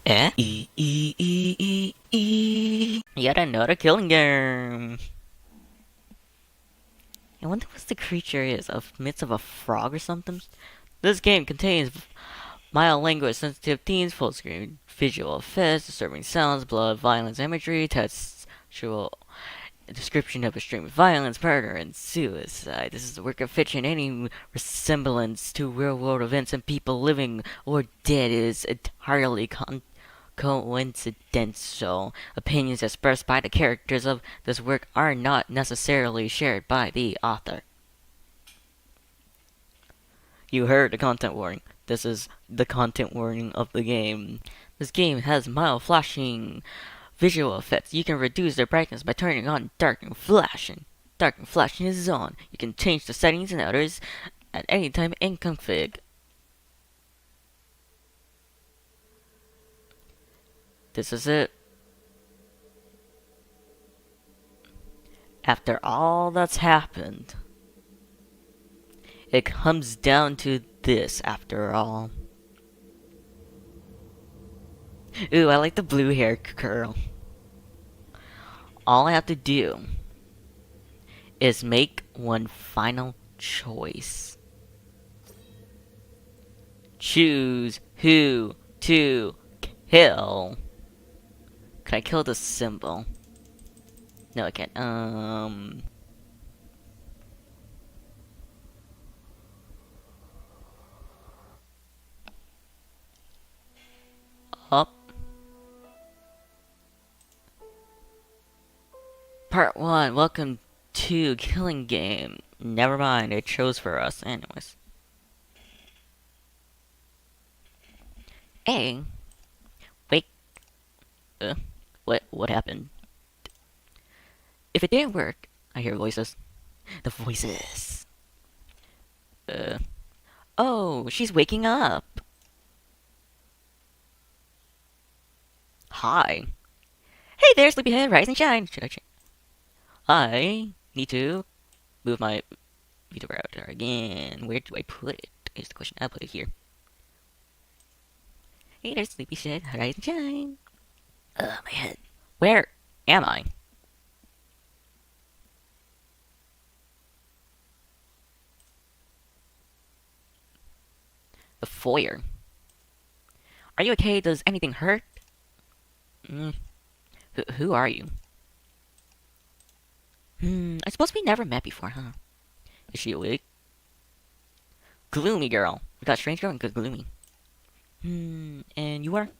Eh? Yet another killing game. I wonder what the creature is. A midst of a frog or something? This game contains mild language, sensitive themes, full screen visual effects, disturbing sounds, blood, violence, imagery, textual description of extreme violence, murder, and suicide. This is a work of fiction. Any resemblance to real world events and people living or dead is entirely coincidental. Opinions expressed by the characters of this work are not necessarily shared by the author. You heard the content warning. This is the content warning of the game. This game has mild flashing visual effects. You can reduce the brightness by turning on darken flashing. Darken flashing is on. You can change the settings and others at any time in config. This is it. After all that's happened, it comes down to this after all. Ooh, I like the blue hair curl. All I have to do is make one final choice. Choose who to kill. Can I kill the symbol? No, I can't. Up. Part 1. Welcome to Killing Game. Never mind, it chose for us. Anyways. Hey. Wait. What happened? If it didn't work, I hear voices. The voices. Oh, she's waking up. Hi. Hey there, sleepyhead, rise and shine. I need to move my video router again. Where do I put it? Is the question. I'll put it here. Hey there, sleepyhead, rise and shine. My head. Where am I? The foyer. Are you okay? Does anything hurt? Who are you? I suppose we never met before, huh? Is she awake? Gloomy girl. We got strange girl and good gloomy. And you are?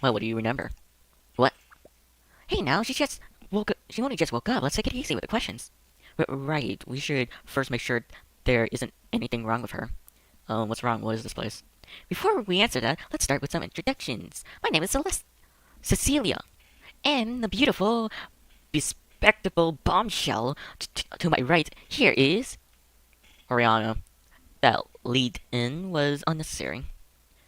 Well, what do you remember? What? Hey, now she just woke up. She only just woke up. Let's take it easy with the questions. Right. We should first make sure there isn't anything wrong with her. What's wrong? What is this place? Before we answer that, let's start with some introductions. My name is Cecilia, and the beautiful, bespectable bombshell to my right here is Oriana. That lead-in was unnecessary.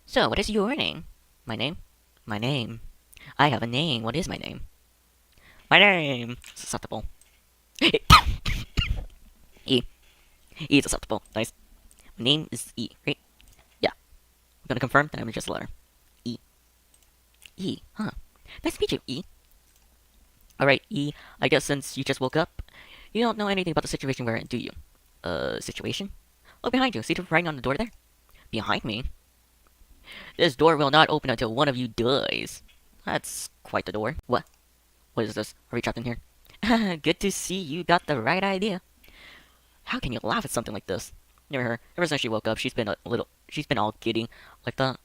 So, what is your name? My name? My name. I have a name. What is my name? My name. Susceptible. E. E is susceptible. Nice. My name is E, right? Yeah. I'm gonna confirm that I'm just a letter. E. E, huh. Nice to meet you, E. Alright, E, I guess since you just woke up, you don't know anything about the situation we're in, do you? Situation? Look behind you. See the writing on the door there? Behind me? This door will not open until one of you dies. That's quite the door. What? What is this? Are we trapped in here? Good to see you got the right idea. How can you laugh at something like this? Near her. Ever since she woke up, she's been all giddy like that.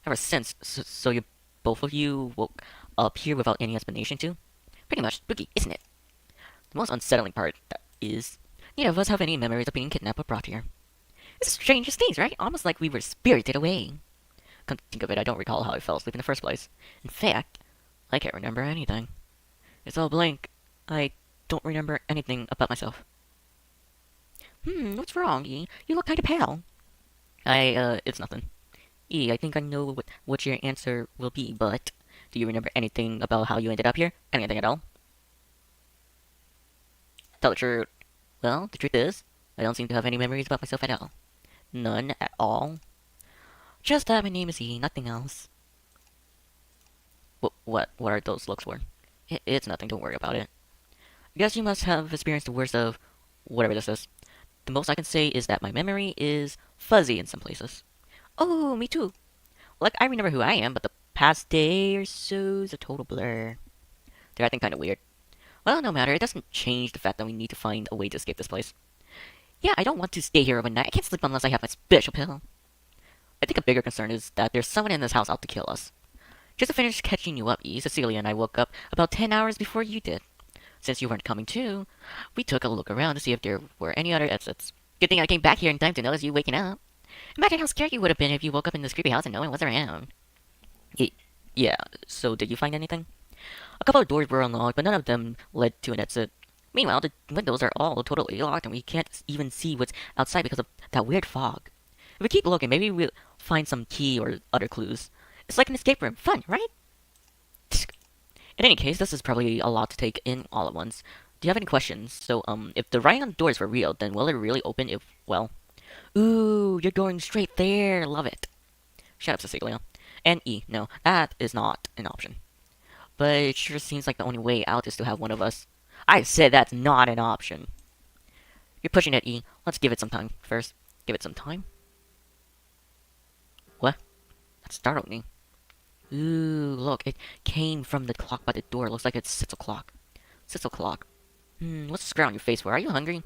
Ever since. So you, both of you woke up here without any explanation too? Pretty much spooky, isn't it? The most unsettling part is, neither of us have any memories of being kidnapped or brought here. It's the strangest things, right? Almost like we were spirited away. Come to think of it, I don't recall how I fell asleep in the first place. In fact, I can't remember anything. It's all blank. I don't remember anything about myself. What's wrong, E? You look kinda pale. It's nothing. E, I think I know what your answer will be, but do you remember anything about how you ended up here? Anything at all? Tell the truth. Well, the truth is, I don't seem to have any memories about myself at all. None at all. Just that my name is E, nothing else. What are those looks for? It's nothing, don't worry about it. I guess you must have experienced the worst of whatever this is. The most I can say is that my memory is fuzzy in some places. Oh, me too. Like, I remember who I am, but the past day or so is a total blur. They're acting kinda weird. Well, no matter, it doesn't change the fact that we need to find a way to escape this place. Yeah, I don't want to stay here overnight. I can't sleep unless I have my special pill. I think a bigger concern is that there's someone in this house out to kill us. Just to finish catching you up, E, Cecilia and I woke up about 10 hours before you did. Since you weren't coming too, we took a look around to see if there were any other exits. Good thing I came back here in time to notice you waking up. Imagine how scared you would have been if you woke up in this creepy house and no one was around. Yeah, so did you find anything? A couple of doors were unlocked, but none of them led to an exit. Meanwhile, the windows are all totally locked and we can't even see what's outside because of that weird fog. If we keep looking, maybe we'll find some key or other clues. It's like an escape room. Fun, right? In any case, this is probably a lot to take in all at once. Do you have any questions? So, if the writing on the doors were real, then will it really open if, well... Ooh, you're going straight there. Love it. Shut up, Cecilia. And E, no, that is not an option. But it sure seems like the only way out is to have one of us. I said that's not an option. You're pushing it, E. Let's give it some time first. Give it some time? What? That startled me. Ooh, look, it came from the clock by the door. Looks like it's 6 o'clock. 6 o'clock. What's the scar on your face for? Are you hungry?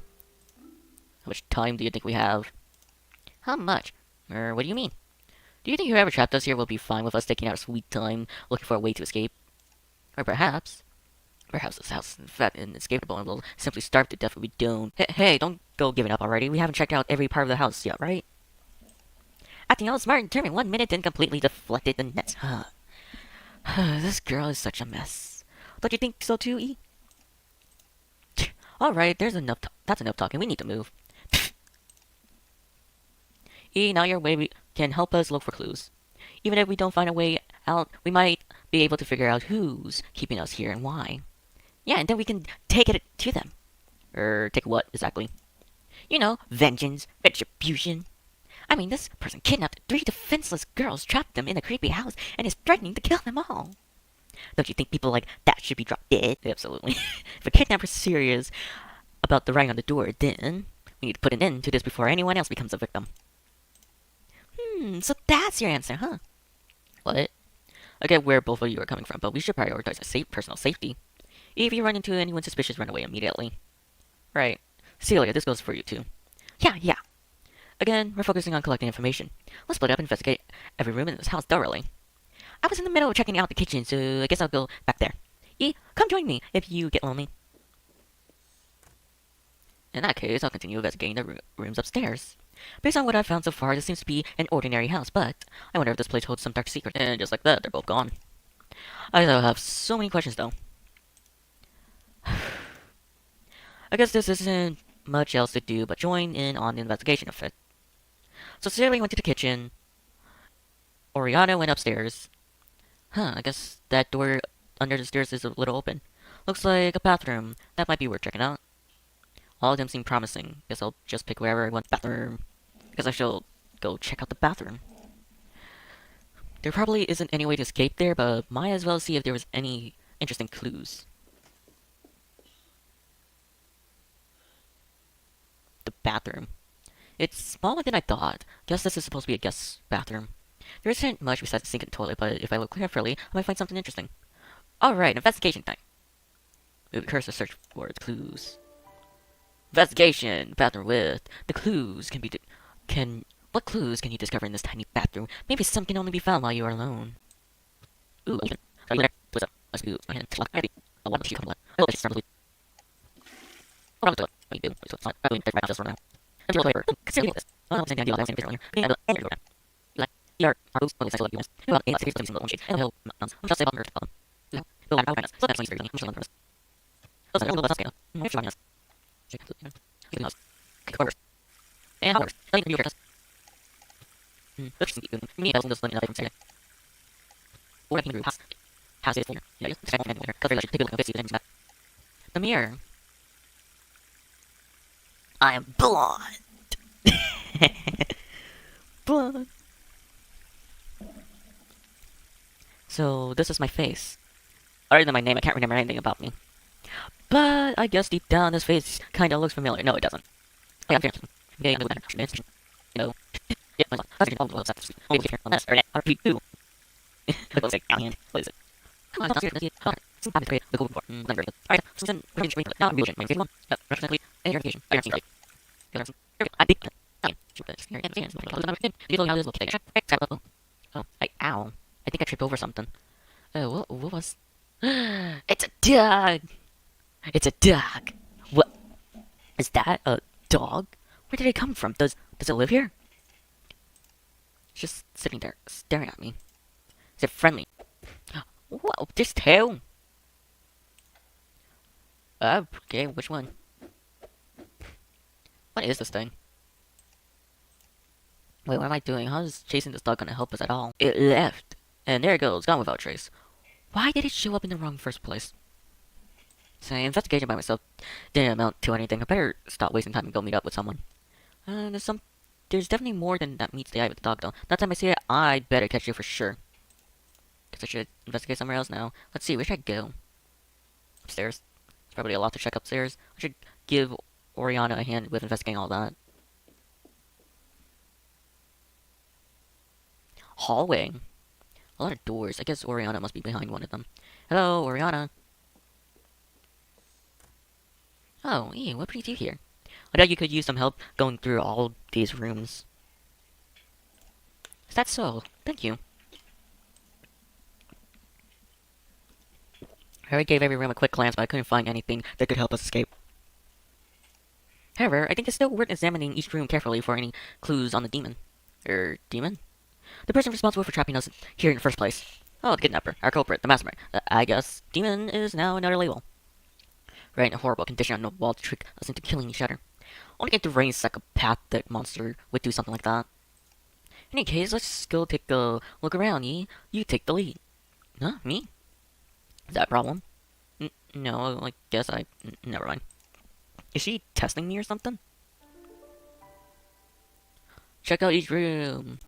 How much time do you think we have? How much? What do you mean? Do you think whoever trapped us here will be fine with us taking our sweet time looking for a way to escape? Or perhaps this house is fat and inescapable and we'll simply starve to death if we don't. Hey, don't go giving up already. We haven't checked out every part of the house yet, right? Acting all smart and determined 1 minute, then completely deflected the next. This girl is such a mess. Don't you think so too, E? Alright, there's enough. That's enough talking. We need to move. E, now your way can help us look for clues. Even if we don't find a way out, we might be able to figure out who's keeping us here and why. Yeah, and then we can take it to them. Take what exactly? You know, vengeance, retribution. I mean, this person kidnapped 3 defenseless girls, trapped them in a creepy house, and is threatening to kill them all. Don't you think people like that should be dropped dead? Absolutely. If a kidnapper's serious about the writing on the door, then we need to put an end to this before anyone else becomes a victim. So that's your answer, huh? What? I get where both of you are coming from, but we should prioritize our personal safety. If you run into anyone suspicious, run away immediately. Right. Celia, this goes for you too. Yeah. Again, we're focusing on collecting information. Let's split up and investigate every room in this house thoroughly. I was in the middle of checking out the kitchen, so I guess I'll go back there. E, come join me if you get lonely. In that case, I'll continue investigating the rooms upstairs. Based on what I've found so far, this seems to be an ordinary house, but I wonder if this place holds some dark secret. And just like that, they're both gone. I still have so many questions, though. I guess this isn't much else to do but join in on the investigation of it. So Celia went to the kitchen. Oriana went upstairs. I guess that door under the stairs is a little open. Looks like a bathroom. That might be worth checking out. All of them seem promising. Guess I'll just pick wherever I want. Bathroom. Guess I shall go check out the bathroom. There probably isn't any way to escape there, but might as well see if there was any interesting clues. The bathroom. It's smaller than I thought. Guess this is supposed to be a guest bathroom. There isn't much besides the sink and toilet, but if I look carefully, I might find something interesting. Alright, investigation time. Move the cursor, search for its clues. Investigation! Bathroom width. The clues can be... What clues can you discover in this tiny bathroom? Maybe some can only be found while you are alone. Ooh, are you there? What's up? I scoot my hand. I want to see come on. I hope it's probably... What do you do? It's not probably there's right just now. And you'll paper. Consider this. I don't think I do all that same earlier. And you're like, you're our boost on the sexual abuse. Well, it's a case of some shit. And he'll I'm just say about nerd. Go on, I'll so that's like I'm sure I'm nerd. So I don't know what's going on. I'm sure I'm nerd. Check it out. You can kick orders. And orders. Let me review your test. Me, I was in this limit from saying. Or I can group has it for yeah, it's kind of because I should take a look at this and the mirror. I am blonde. Blonde. So this is my face. Other than my name, I can't remember anything about me. But I guess deep down, this face kinda looks familiar. No, it doesn't. Yeah, yeah, no. Yeah, my that's RP2. Looks like alien. What is it? Come on, it's not serious. Some habits create the goal before. Not very good. Alright, so then we're going to now revision. My one. Yep, Russian complete. And your education. I don't see right. I think. Oh, ow. I think I tripped over something. Oh, what was? It's a dog! It's a dog! What? Is that a dog? Where did it come from? Does it live here? It's just sitting there, staring at me. Is it friendly? Whoa, there's two! Okay, which one? What is this thing? Wait, what am I doing? How is chasing this dog gonna help us at all? It left! And there it goes, gone without trace. Why did it show up in the wrong first place? So, investigation by myself didn't amount to anything. I better stop wasting time and go meet up with someone. There's definitely more than that meets the eye with the dog, though. That time I see it, I'd better catch you for sure. Guess I should investigate somewhere else now. Let's see, where should I go? Upstairs. There's probably a lot to check upstairs. I should give Oriana a hand with investigating all that. Hallway. A lot of doors. I guess Oriana must be behind one of them. Hello, Oriana. Oh, hey, what brings you here? I thought you could use some help going through all these rooms. Is that so? Thank you. I already gave every room a quick glance, but I couldn't find anything that could help us escape. However, I think it's still worth examining each room carefully for any clues on the demon. Demon? The person responsible for trapping us here in the first place. Oh, the kidnapper, our culprit, the mastermind. I guess demon is now another label. Right in a horrible condition on the wall to trick us into killing each other. Only a deranged psychopathic monster would do something like that. In any case, let's go take a look around, You take the lead. Huh? Me? Is that a problem? No, I guess never mind. Is she testing me or something? Check out each room.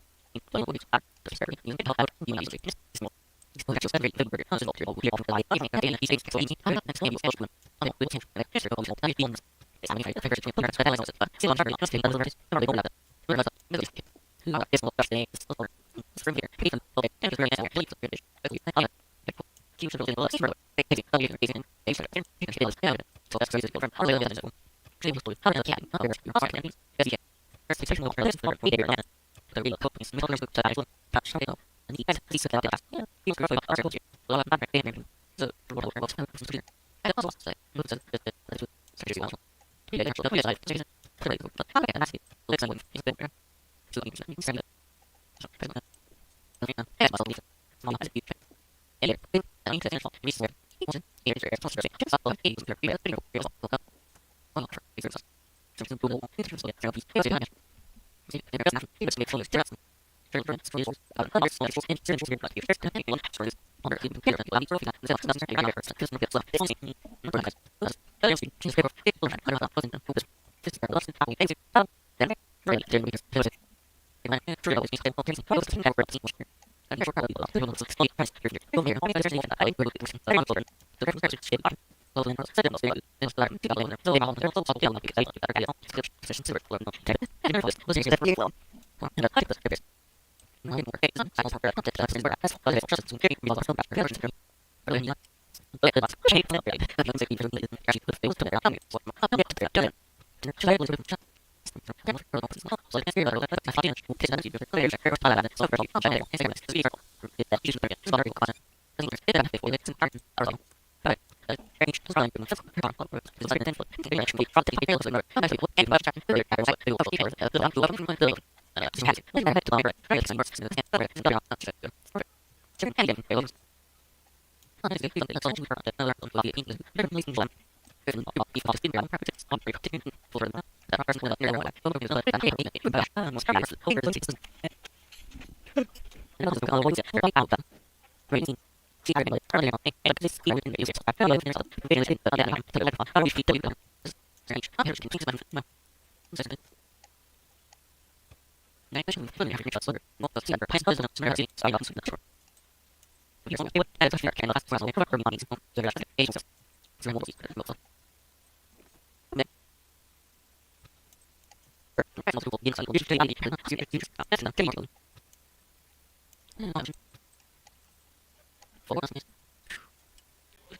We've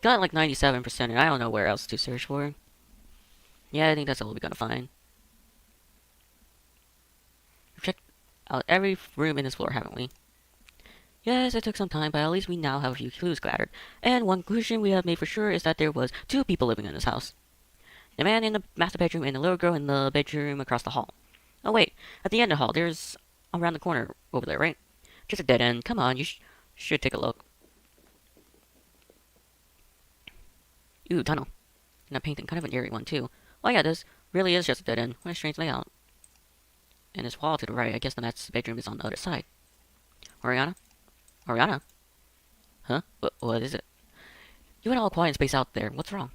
got like 97%, and I don't know where else to search for. Yeah, I think that's all we're gonna find. We've checked out every room in this floor, haven't we? Yes, it took some time, but at least we now have a few clues gathered. And one conclusion we have made for sure is that there was two people living in this house. The man in the master bedroom and the little girl in the bedroom across the hall. Oh wait, at the end of the hall, there's around the corner over there, right? Just a dead end. Come on, you should take a look. Ooh, tunnel. And that painting, kind of an eerie one too. Oh yeah, this really is just a dead end. What a strange layout. And this wall to the right, I guess the master bedroom is on the other side. Oriana? Oriana? Huh? What is it? You went all quiet and spaced out there. What's wrong?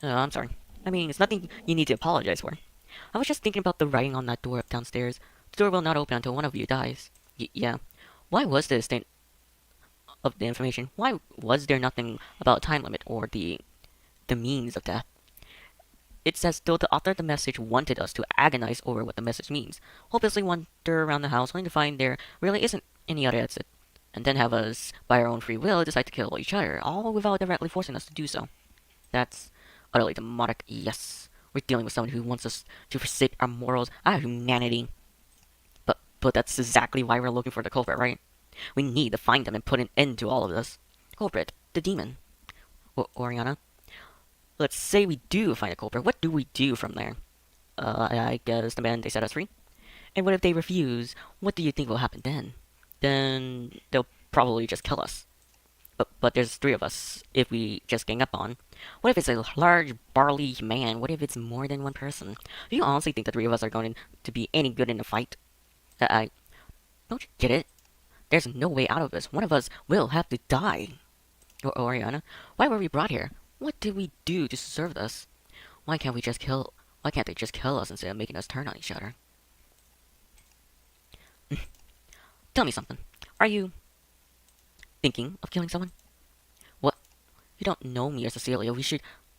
I'm sorry. I mean, it's nothing you need to apologize for. I was just thinking about the writing on that door up downstairs. The door will not open until one of you dies. Yeah. Why was the extent of the information? Why was there nothing about a time limit or the means of death? It's as though the author of the message wanted us to agonize over what the message means, hopelessly wander around the house only to find there really isn't any other exit, and then have us, by our own free will, decide to kill each other, all without directly forcing us to do so. That's utterly demonic, yes. We're dealing with someone who wants us to forsake our morals, our humanity. But that's exactly why we're looking for the culprit, right? We need to find them and put an end to all of this. Culprit, the demon. Oriana? Let's say we do find a culprit. What do we do from there? I guess the man they set us free. And what if they refuse? What do you think will happen then? Then they'll probably just kill us. But there's three of us if we just gang up on. What if it's a large, burly man? What if it's more than one person? Do you honestly think the three of us are going to be any good in a fight? Don't you get it? There's no way out of this. One of us will have to die. Oriana, why were we brought here? What did we do to deserve this? Why can't they just kill us instead of making us turn on each other? Tell me something. Are you thinking of killing someone? What? You don't know me or Cecilia.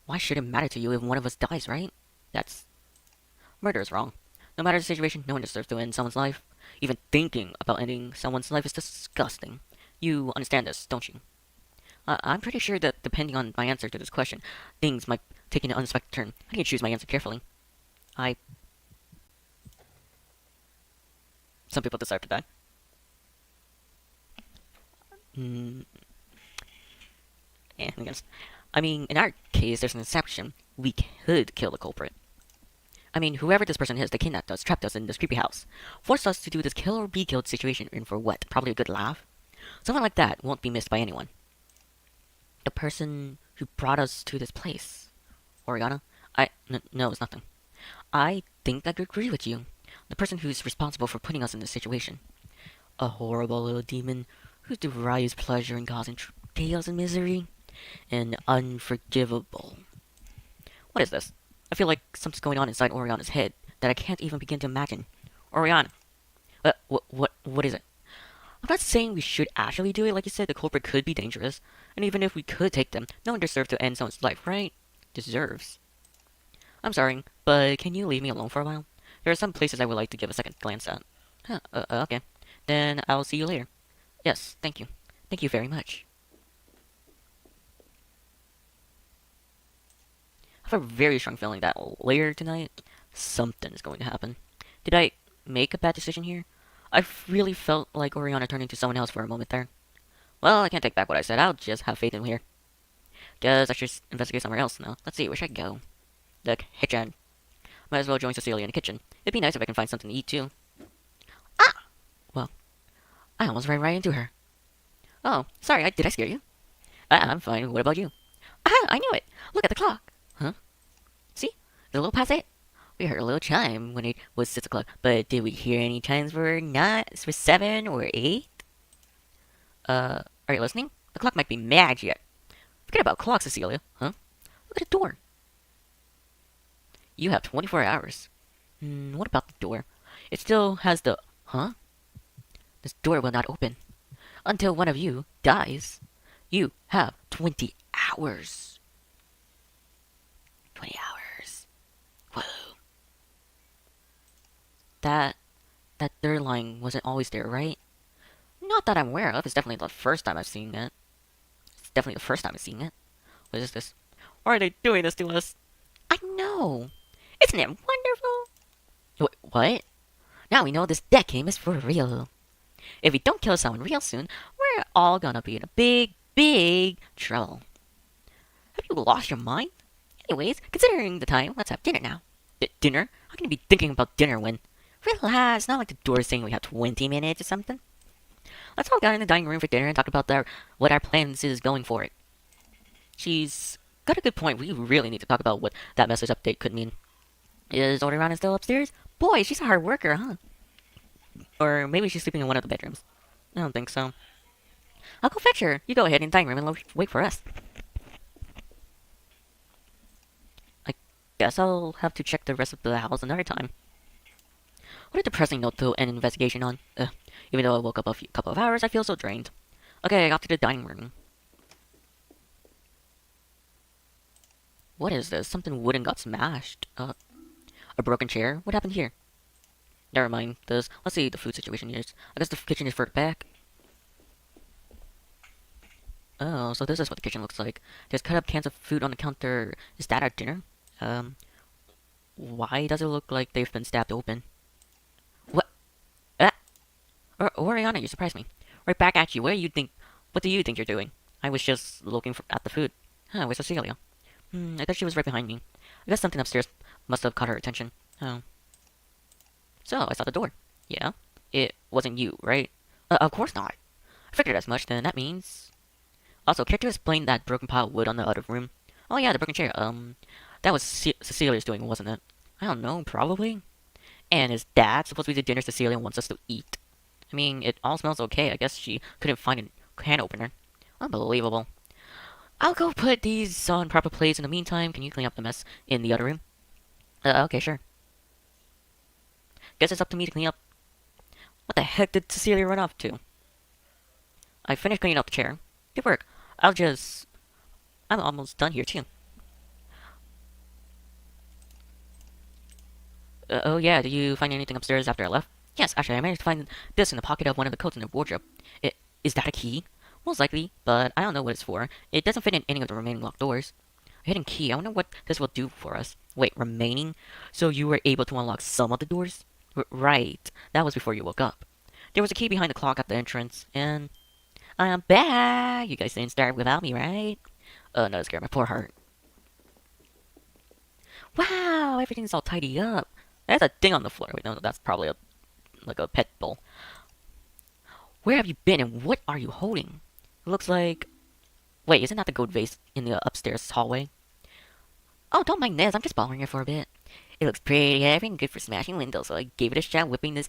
Why should it matter to you if one of us dies, right? Murder is wrong. No matter the situation, no one deserves to end someone's life. Even thinking about ending someone's life is disgusting. You understand this, don't you? I'm pretty sure that depending on my answer to this question, things might take an unexpected turn. I need to choose my answer carefully. Some people deserve to die. I mean, in our case, there's an exception. We could kill the culprit. I mean, whoever this person is, they kidnapped us, trapped us in this creepy house, forced us to do this kill or be killed situation, and for what? Probably a good laugh? Something like that won't be missed by anyone. The person who brought us to this place. Oriana? No, it's nothing. I think I agree with you. The person who's responsible for putting us in this situation. A horrible little demon who derives pleasure in causing chaos and misery. And unforgivable. What is this? I feel like something's going on inside Oriana's head that I can't even begin to imagine. Oriana. What is it? I'm not saying we should actually do it. Like you said, the culprit could be dangerous. And even if we could take them, no one deserves to end someone's life, right? Deserves. I'm sorry, but can you leave me alone for a while? There are some places I would like to give a second glance at. Okay. Then I'll see you later. Yes, thank you. Thank you very much. I have a very strong feeling that later tonight, something is going to happen. Did I make a bad decision here? I really felt like Oriana turned into someone else for a moment there. Well, I can't take back what I said. I'll just have faith in here. Guess I should investigate somewhere else now. Let's see, where should I go? The kitchen. Might as well join Cecilia in the kitchen. It'd be nice if I can find something to eat, too. Ah! Well, I almost ran right into her. Oh, sorry, did I scare you? I'm fine. What about you? Aha, I knew it! Look at the clock! Huh? See? It's a little past 8. We heard a little chime when it was 6 o'clock, but did we hear any chimes for 7 or 8? Are you listening? The clock might be mad yet. Forget about clocks, Cecilia, huh? Look at the door. You have 24 hours. What about the door? It still has the... Huh? This door will not open. Until one of you dies. You have 20 hours. 20 hours. Whoa. That that third line wasn't always there, right? Not that I'm aware of. It's definitely the first time I've seen it. It's definitely the first time I've seen it. What is this? Why are they doing this to us? I know. Isn't it wonderful? What? Now we know this deck game is for real. If we don't kill someone real soon, we're all gonna be in a big, big trouble. Have you lost your mind? Anyways, considering the time, let's have dinner now. Dinner? How can you be thinking about dinner when... Relax, not like the door saying we have 20 minutes or something. Let's all go in the dining room for dinner and talk about what our plans is going for it. She's got a good point. We really need to talk about what that message update could mean. Is Oriana still upstairs? Boy, she's a hard worker, huh? Or maybe she's sleeping in one of the bedrooms. I don't think so. I'll go fetch her. You go ahead in the dining room and wait for us. I guess I'll have to check the rest of the house another time. What a depressing note to end an investigation on. Even though I woke up a couple of hours, I feel so drained. Okay, I got to the dining room. What is this? Something wooden got smashed. A broken chair? What happened here? Never mind this. Let's see the food situation is. I guess the kitchen is further back. Oh, so this is what the kitchen looks like. There's cut up cans of food on the counter. Is that our dinner? Why does it look like they've been stabbed open? What? Oriana, you surprised me. Right back at you. What do you think you're doing? I was just looking at the food. Huh, where's Cecilia? I thought she was right behind me. I guess something upstairs must have caught her attention. Oh. So, I saw the door. Yeah? It wasn't you, right? Of course not. I figured as much, then that means... Also, care to explain that broken pile of wood on the other room? Oh yeah, the broken chair. That was Cecilia's doing, wasn't it? I don't know, probably. And is that supposed to be the dinner Cecilia wants us to eat? I mean, it all smells okay. I guess she couldn't find a can opener. Unbelievable. I'll go put these on proper plates in the meantime. Can you clean up the mess in the other room? Okay, sure. Guess it's up to me to clean up. What the heck did Cecilia run off to? I finished cleaning up the chair. Good work. I'm almost done here, too. Oh yeah, did you find anything upstairs after I left? Yes, actually, I managed to find this in the pocket of one of the coats in the wardrobe. Is that a key? Most likely, but I don't know what it's for. It doesn't fit in any of the remaining locked doors. A hidden key, I wonder what this will do for us. Wait, remaining? So you were able to unlock some of the doors? Right, that was before you woke up. There was a key behind the clock at the entrance, and... I'm back! You guys didn't start without me, right? No, that scared my poor heart. Wow, everything's all tidy up. There's a thing on the floor. Wait, no, that's probably like a pet bowl. Where have you been and what are you holding? It looks like... Wait, isn't that the gold vase in the upstairs hallway? Oh, don't mind this. I'm just borrowing it for a bit. It looks pretty heavy and good for smashing windows, so I gave it a shot whipping this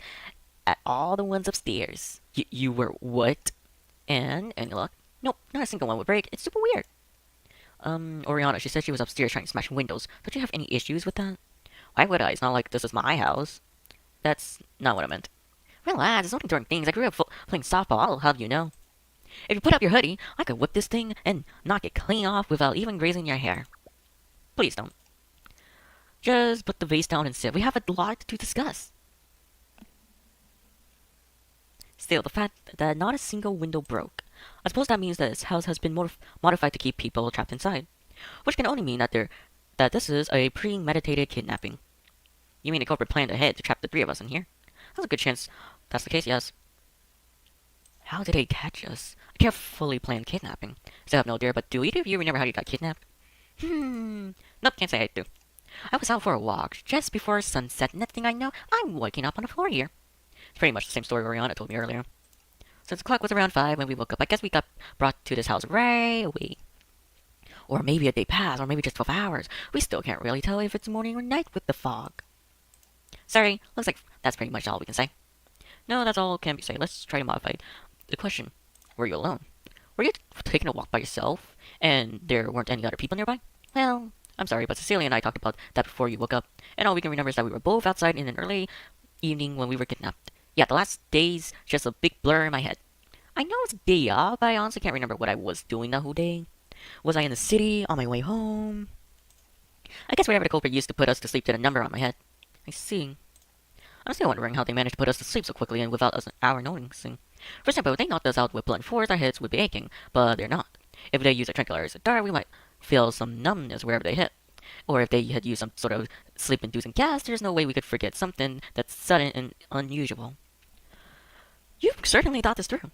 at all the ones upstairs. You were what? And any luck? Nope, not a single one would break. It's super weird. Oriana, she said she was upstairs trying to smash windows. Don't you have any issues with that? Why would I? It's not like this is my house. That's not what I meant. Relax, it's only during things. I grew up playing softball, I'll have you know. If you put up your hoodie, I could whip this thing and knock it clean off without even grazing your hair. Please don't. Just put the vase down and sit. We have a lot to discuss. Still, the fact that not a single window broke. I suppose that means that this house has been modified to keep people trapped inside. Which can only mean that this is a premeditated kidnapping. You mean the culprit planned ahead to trap the three of us in here? There's a good chance that's the case, yes. How did they catch us? I can't fully plan kidnapping. Still have no idea, but do either of you remember how you got kidnapped? Nope, can't say I do. I was out for a walk just before sunset. Next thing I know, I'm waking up on the floor here. It's pretty much the same story Oriana told me earlier. Since the clock was around 5 when we woke up, I guess we got brought to this house right away. Or maybe a day passed, or maybe just 12 hours. We still can't really tell if it's morning or night with the fog. Sorry, looks like that's pretty much all we can say. No, that's all can be said. Let's try to modify the question. Were you alone? Were you taking a walk by yourself, and there weren't any other people nearby? Well, I'm sorry, but Cecilia and I talked about that before you woke up, and all we can remember is that we were both outside in an early evening when we were kidnapped. Yeah, the last day's just a big blur in my head. I know it's a day off, but I honestly can't remember what I was doing that whole day. Was I in the city, on my way home? I guess wherever the culprit used to put us to sleep did a number on my head. I see. I'm still wondering how they managed to put us to sleep so quickly and without us our noticing. For example, if they knocked us out with blunt force, our heads would be aching, but they're not. If they used a tranquilizer dart, we might feel some numbness wherever they hit. Or if they had used some sort of sleep-inducing gas, there's no way we could forget something that's sudden and unusual. You've certainly thought this through.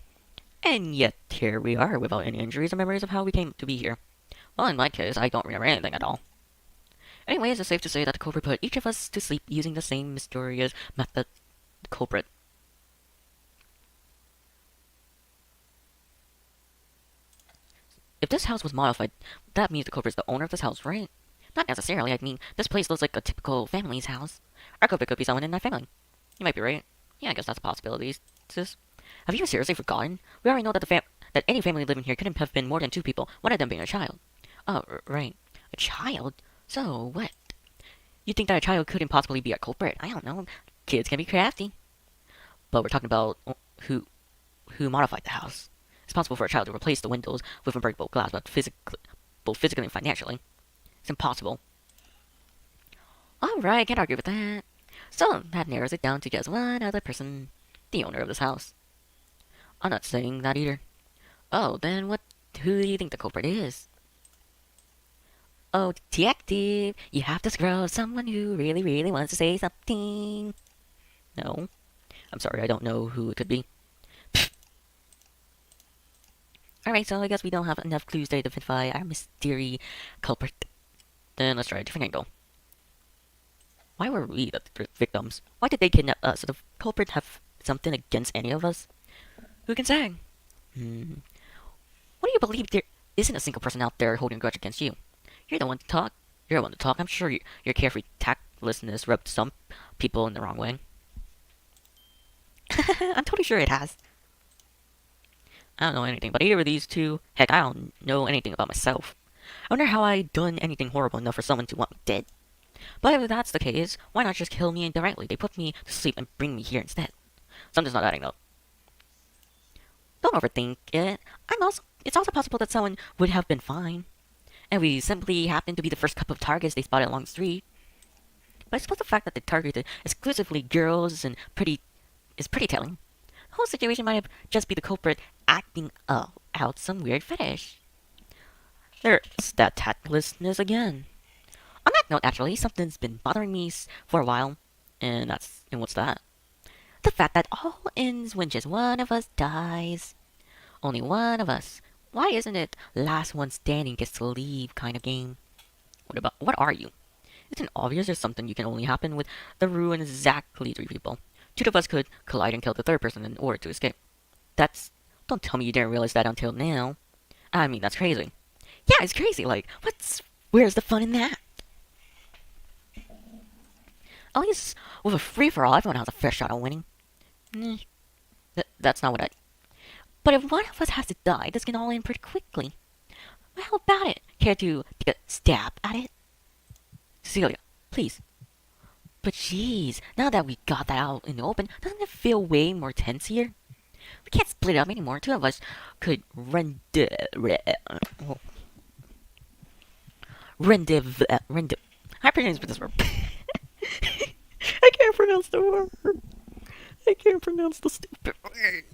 And yet, here we are, without any injuries or memories of how we came to be here. Well, in my case, I don't remember anything at all. Anyways, it's safe to say that the culprit put each of us to sleep using the same mysterious method. The culprit. If this house was modified, that means the culprit's the owner of this house, right? Not necessarily, I mean, this place looks like a typical family's house. Our culprit could be someone in that family. You might be right. Yeah, I guess that's a possibility, sis. Have you seriously forgotten? We already know that that any family living here couldn't have been more than two people, one of them being a child. Oh, right. A child? So, what? You think that a child couldn't possibly be a culprit? I don't know. Kids can be crafty. But we're talking about who modified the house. It's possible for a child to replace the windows with unbreakable glass, but both physically and financially, it's impossible. Alright, can't argue with that. So, that narrows it down to just one other person, the owner of this house. I'm not saying that either. Oh, then who do you think the culprit is? Oh, detective, you have to scroll someone who really, really wants to say something. No. I'm sorry, I don't know who it could be. Alright, so I guess we don't have enough clues to identify our mystery culprit. Then let's try a different angle. Why were we the victims? Why did they kidnap us? Did the culprit have something against any of us? Who can say? What do you believe there isn't a single person out there holding a grudge against you? You're the one to talk. You're the one to talk. I'm sure your carefree tactlessness rubbed some people in the wrong way. I'm totally sure it has. I don't know anything about either of these two. Heck, I don't know anything about myself. I wonder how I done anything horrible enough for someone to want me dead. But if that's the case, why not just kill me indirectly? They put me to sleep and bring me here instead. Something's not adding up. Don't overthink it. It's also possible that someone would have been fine, and we simply happened to be the first couple of targets they spotted along the street. But I suppose the fact that they targeted exclusively girls and is pretty telling. The whole situation might have just be the culprit acting out some weird fetish. There's that tactlessness again. On that note, actually, something's been bothering me for a while, and what's that? The fact that all ends when just one of us dies. Only one of us. Why isn't it last one standing gets to leave kind of game? What are you? Isn't it obvious there's something you can only happen with the ruin exactly three people? Two of us could collide and kill the third person in order to escape. Don't tell me you didn't realize that until now. I mean, that's crazy. Yeah, it's crazy, like, where's the fun in that? At least with a free-for-all, everyone has a fair shot at winning. That's not what I... But if one of us has to die, this can all end pretty quickly. Well, how about it? Care to take a stab at it? Cecilia, please. But jeez, now that we got that out in the open, doesn't it feel way more tense here? We can't split up anymore. Two of us could I pronounce this word. I can't pronounce the word. I can't pronounce the stupid word.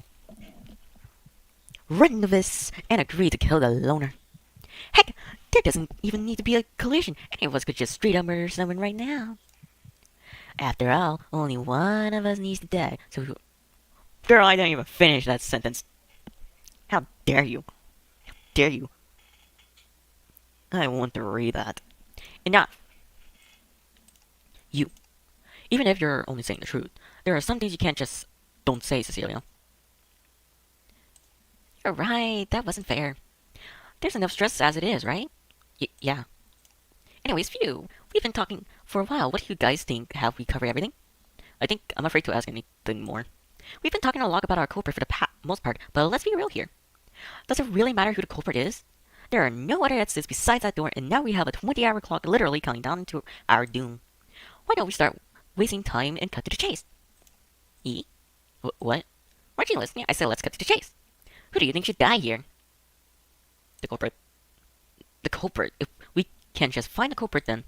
Rendezvous and agree to kill the loner. Heck, there doesn't even need to be a collision. Any of us could just straight up murder someone right now. After all, only one of us needs to die. So, girl, I didn't even finish that sentence. How dare you? How dare you? I want to read that. Enough. You. Even if you're only saying the truth, there are some things you can't just don't say, Cecilia. You're right, that wasn't fair. There's enough stress as it is, right? Yeah. Anyways, phew, we've been talking for a while. What do you guys think? Have we covered everything? I think I'm afraid to ask anything more. We've been talking a lot about our culprit for the most part, but let's be real here. Does it really matter who the culprit is? There are no other exits besides that door, and now we have a 20-hour clock literally counting down to our doom. Why don't we start wasting time and cut to the chase? What? Weren't you listening? I said let's cut to the chase. Who do you think should die here? The culprit. The culprit. If we can just find the culprit then.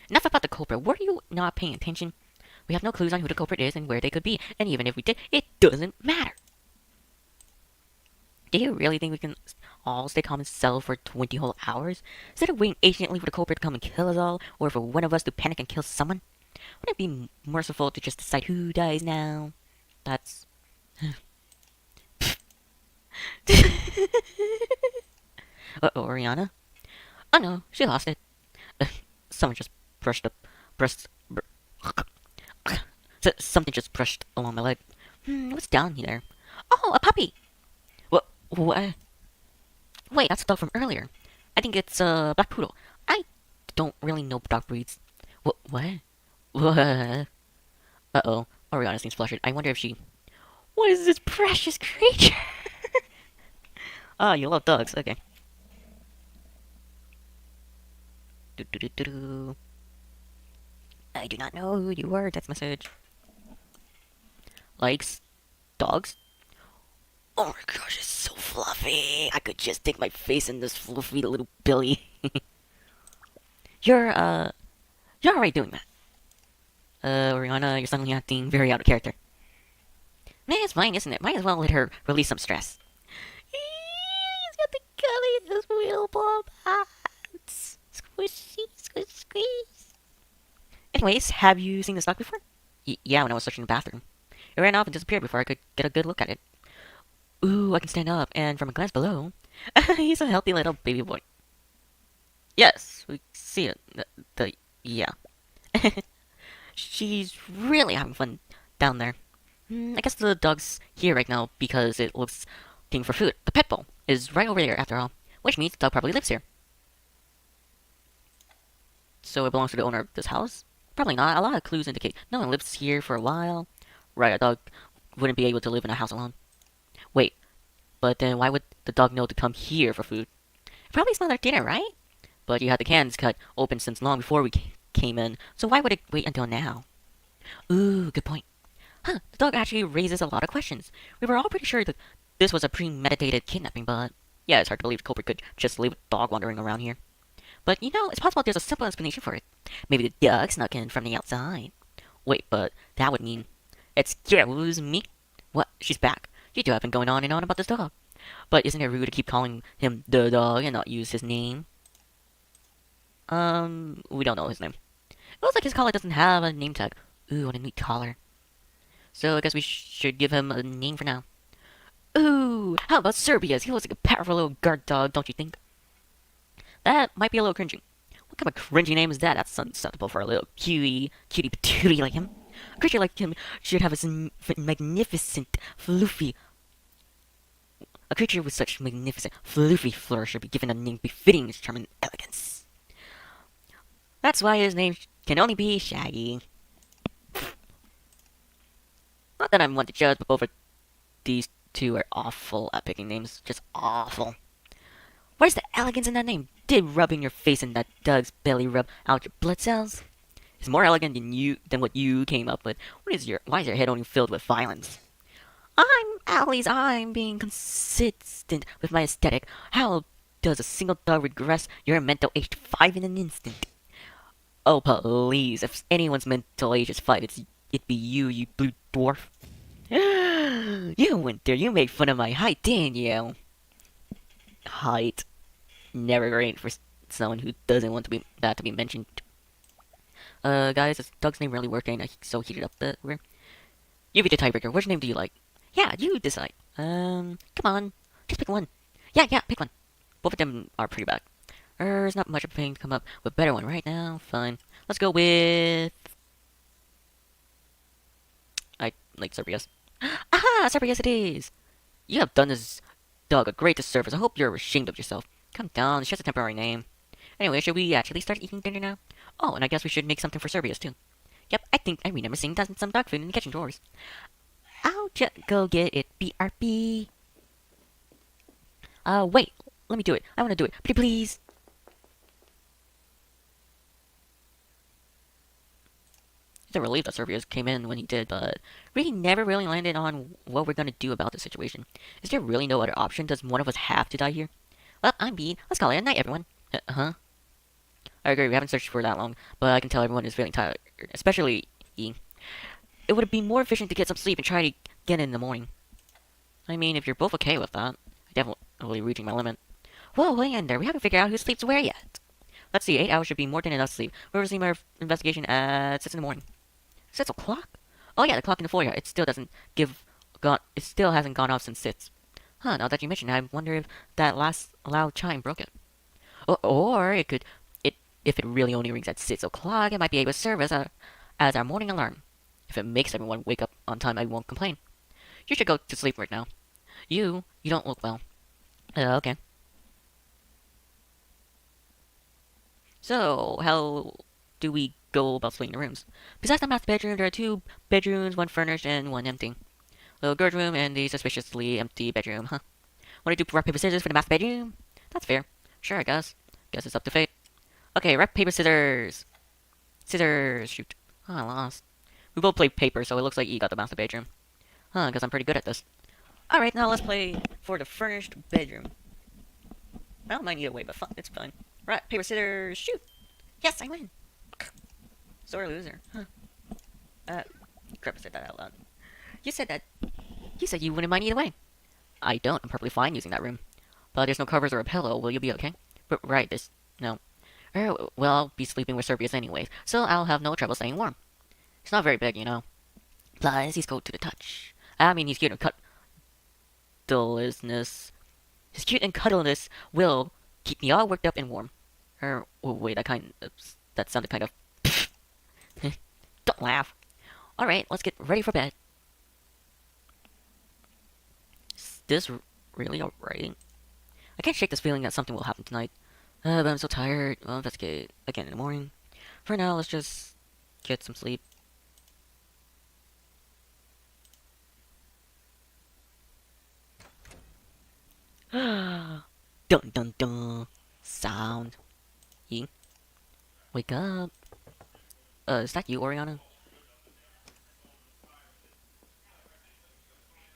Enough about the culprit. Were you not paying attention? We have no clues on who the culprit is and where they could be. And even if we did, it doesn't matter. Do you really think we can all stay calm and settle for 20 whole hours? Instead of waiting patiently for the culprit to come and kill us all, or for one of us to panic and kill someone? Wouldn't it be merciful to just decide who dies now? That's... Uh-oh, Oriana? Oh no, she lost it. Someone just brushed up... Brushed... Br something just brushed along my leg. What's down here? Oh, a puppy! What? Wait, that's a dog from earlier. I think it's a black poodle. I don't really know dog breeds. What? What? Uh-oh. Oriana seems flustered. I wonder if she... What is this precious creature? Ah, you love dogs. Okay. Do. I do not know who you are. Text message. Likes dogs? Oh my gosh, it's so fluffy. I could just stick my face in this fluffy little belly. You're already doing that. Oriana, you're suddenly acting very out of character. Man, it's fine, isn't it? Might as well let her release some stress. He's got the gully in his wheel ball pants. Squishy, squish, squeeze. Anyways, have you seen this dog before? Yeah, when I was searching the bathroom. It ran off and disappeared before I could get a good look at it. Ooh, I can stand up, and from a glance below, he's a healthy little baby boy. Yes, we see it. Yeah. She's really having fun down there. I guess the dog's here right now because it looks looking for food. The pet bowl is right over there after all, which means the dog probably lives here. So it belongs to the owner of this house? Probably not. A lot of clues indicate no one lives here for a while. Right, a dog wouldn't be able to live in a house alone. Wait, but then why would the dog know to come here for food? It probably smelled like dinner, right? But you had the cans cut open since long before we came in, so why would it wait until now? Ooh, good point. Huh, the dog actually raises a lot of questions. We were all pretty sure that this was a premeditated kidnapping, but... Yeah, it's hard to believe the culprit could just leave a dog wandering around here. But, you know, it's possible there's a simple explanation for it. Maybe the dog snuck in from the outside. Wait, but that would mean... Excuse me? What? She's back. You two have been going on and on about this dog. But isn't it rude to keep calling him the dog and not use his name? We don't know his name. It looks like his collar doesn't have a name tag. Ooh, what a neat collar. So I guess we should give him a name for now. Ooh, how about Serbia's? He looks like a powerful little guard dog, don't you think? That might be a little cringy. What kind of cringy name is that? That's unacceptable for a little cutie patootie like him. A creature like him should have a magnificent, fluffy... A creature with such magnificent, fluffy fur should be given a name befitting his charm and elegance. That's why his name can only be Shaggy. Not that I'm one to judge, but both of these two are awful at picking names. Just awful. Where's the elegance in that name? Did rubbing your face in that dog's belly rub out your blood cells? It's more elegant than what you came up with. Why is your head only filled with violence? I'm being consistent with my aesthetic. How does a single dog regress your mental age to 5 in an instant? Oh please, if anyone's mental age is 5, it'd be you blue dwarf. You went there, you made fun of my height, didn't you? Height. Never great for someone who doesn't want that to be mentioned. Guys, is Doug's name really working? I'm so heated up that we're... You be the tiebreaker. Which name do you like? Yeah, you decide. Come on. Just pick one. Yeah, pick one. Both of them are pretty bad. There's not much of a pain to come up with a better one right now. Fine. Let's go with... I like Cerberus. Aha! Cerberus it is! You have done this dog a great disservice. I hope you're ashamed of yourself. Calm down, it's just a temporary name. Anyway, should we actually start eating dinner now? Oh, and I guess we should make something for Cerberus too. Yep, I think I remember seeing some dog food in the kitchen drawers. I'll just go get it, BRB. Wait, let me do it. I want to do it. Pretty please. He's a relief that Servius came in when he did, but we never really landed on what we're gonna do about the situation. Is there really no other option? Does one of us have to die here? Well, I'm beat. Let's call it a night, everyone. Huh? I agree, we haven't searched for that long, but I can tell everyone is feeling tired, especially E. It would be more efficient to get some sleep and try to get in the morning. I mean, if you're both okay with that. I'm definitely reaching my limit. Whoa, hang in there, we haven't figured out who sleeps where yet. Let's see, 8 hours should be more than enough sleep. We'll resume our investigation at 6 in the morning. 6 o'clock? Oh yeah, the clock in the foyer. It still it still hasn't gone off since 6. Huh, now that you mention it, I wonder if that last loud chime broke it. Or it could, if it really only rings at 6 o'clock, it might be able to serve as our morning alarm. If it makes everyone wake up on time, I won't complain. You should go to sleep right now. You don't look well. Okay. So, how do we go about splitting the rooms? Besides the master bedroom, there are 2 bedrooms, 1 furnished and 1 empty. The girls' room and the suspiciously empty bedroom, huh? Want to do rock, paper, scissors for the master bedroom? That's fair. Sure, I guess. Guess it's up to fate. Okay, rock, paper, scissors. Scissors, shoot. Oh, I lost. We both played paper, so it looks like E got the master bedroom. Huh, guess I'm pretty good at this. Alright, now let's play for the furnished bedroom. I don't mind either way, but it's fine. Right, paper, scissors, shoot! Yes, I win! Sore loser. Huh. Crap, I said that out loud. You said you wouldn't mind either way. I don't. I'm perfectly fine using that room. But there's no covers or a pillow. Will you be okay? But right, no. Well, I'll be sleeping with Servius anyways, so I'll have no trouble staying warm. It's not very big, you know. Plus, he's cold to the touch. I mean, he's cute and cuddliness. His cute and cuddliness will keep me all worked up and warm. Oh wait, that sounded kind of. Don't laugh. All right, let's get ready for bed. Is this really alright? I can't shake this feeling that something will happen tonight. But I'm so tired. Well, investigate again in the morning. For now, let's just get some sleep. Dun dun dun. Sound. Yi. Wake up. Is that you, Oriana?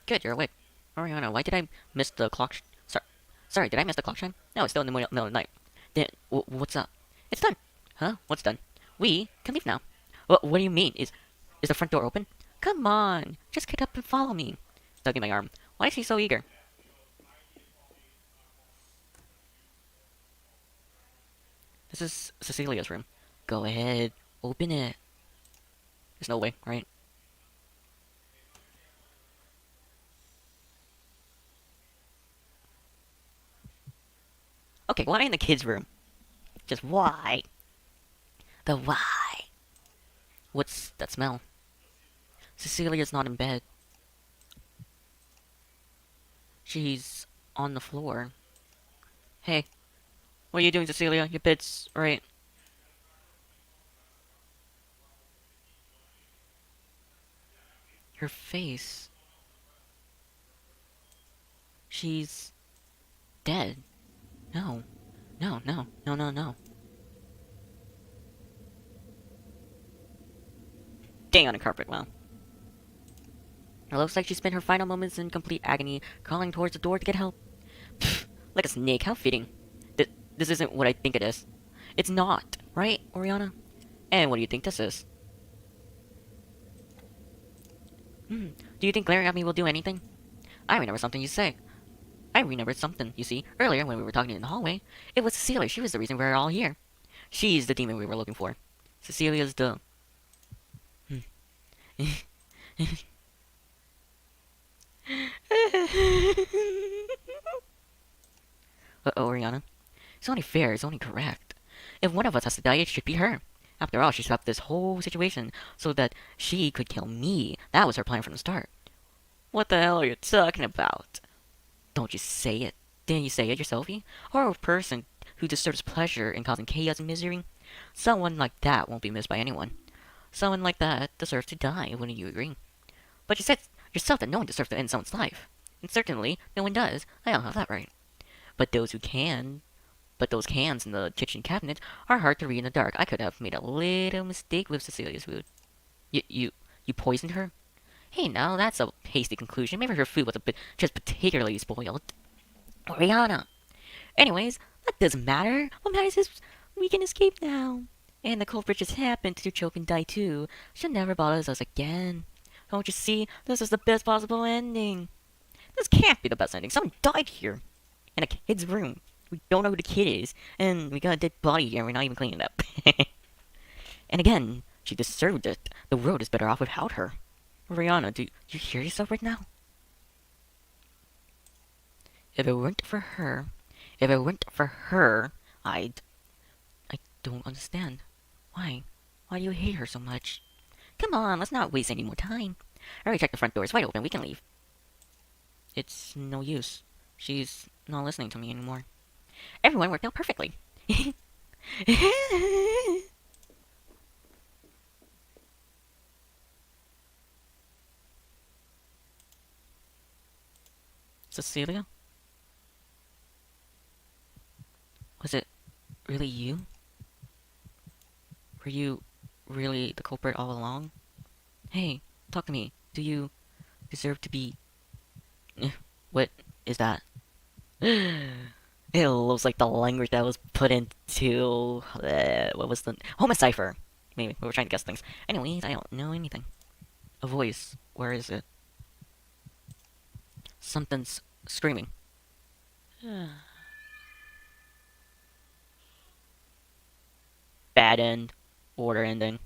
Good, you're awake. Oriana, why did I miss the clock? Sorry, did I miss the clock chime? No, it's still in the middle of the night. Then, what's up? It's done. Huh? What's done? We can leave now. What do you mean? Is the front door open? Come on, just get up and follow me. Tugging my arm. Why is he so eager? This is Cecilia's room. Go ahead, open it. There's no way, right? Okay, why in the kids' room? Just why? The why? What's that smell? Cecilia's not in bed. She's on the floor. Hey, what are you doing, Cecilia? Your bed's right. Her face. She's dead. No. No, no, no, no, no. Staying on the carpet, wow. It looks like she spent her final moments in complete agony, crawling towards the door to get help. Pfft, like a snake, how fitting. This isn't what I think it is. It's not, right, Oriana? And what do you think this is? Do you think glaring at me will do anything? I remember something you say. I remembered something, you see, earlier when we were talking in the hallway. It was Cecilia, she was the reason we were all here. She's the demon we were looking for. Cecilia's the... Oriana? It's only fair, it's only correct. If one of us has to die, it should be her. After all, she set up this whole situation so that she could kill me. That was her plan from the start. What the hell are you talking about? Don't you say it. Didn't you say it yourself? Or a person who deserves pleasure in causing chaos and misery? Someone like that won't be missed by anyone. Someone like that deserves to die, wouldn't you agree? But you said yourself that no one deserves to end someone's life. And certainly, no one does. I don't have that right. But those who can... But those cans in the kitchen cabinet are hard to read in the dark. I could have made a little mistake with Cecilia's food. You poisoned her? Hey, now that's a hasty conclusion. Maybe her food was a bit just particularly spoiled. Rihanna. Anyways, that doesn't matter. What matters is we can escape now. And the culprit just happened to choke and die too. She'll never bother us again. Don't you see? This is the best possible ending. This can't be the best ending. Someone died here. In a kid's room. We don't know who the kid is. And we got a dead body here and we're not even cleaning it up. And again, she deserved it. The world is better off without her. Rihanna, do you hear yourself right now? If it weren't for her, I'd... I don't understand. Why? Why do you hate her so much? Come on, let's not waste any more time. I already checked the front door. It's wide open. We can leave. It's no use. She's not listening to me anymore. Everyone worked out perfectly. Cecilia? Was it really you? Were you really the culprit all along? Hey, talk to me. Do you deserve to be... What is that? It looks like the language that was put into... what was the... Homicipher! Maybe, we were trying to guess things. Anyways, I don't know anything. A voice. Where is it? Something's screaming. Bad end. Order ending.